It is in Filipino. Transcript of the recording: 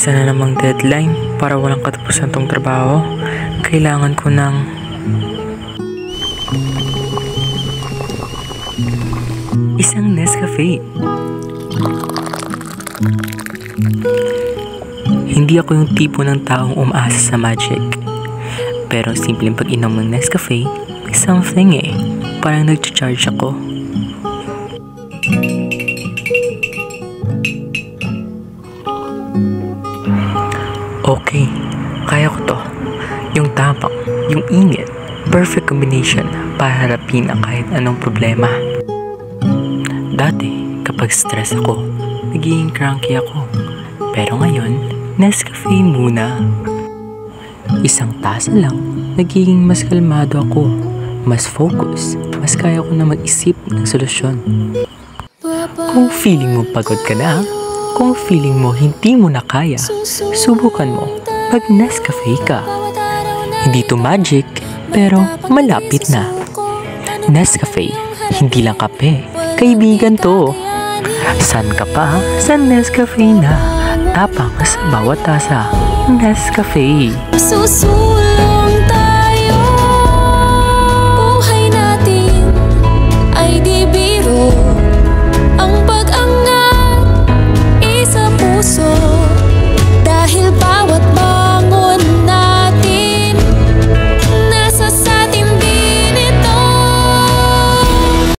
Isa na namang deadline para walang katapusan tong trabaho. Kailangan ko ng isang Nescafe. Hindi ako yung tipo ng taong umaasa sa magic. Pero simpleng pag-inom ng Nescafe, may something eh. Parang nag-charge ako. Okay, kaya ko to. Yung tapang, yung init, perfect combination para harapin ang kahit anong problema. Dati, kapag stress ako, nagiging cranky ako. Pero ngayon, Nescafe muna. Isang tasa lang, nagiging mas kalmado ako, mas focus, mas kaya ko na mag-isip ng solusyon. Kung feeling mo pagod ka na, kung feeling mo hindi mo na kaya, subukan mo pag Nescafe ka. Hindi to magic, pero malapit na. Nescafe, hindi lang kape, kaibigan to. San ka pa? Sa Nescafe na. Tapang sa bawat tasa. Nescafe.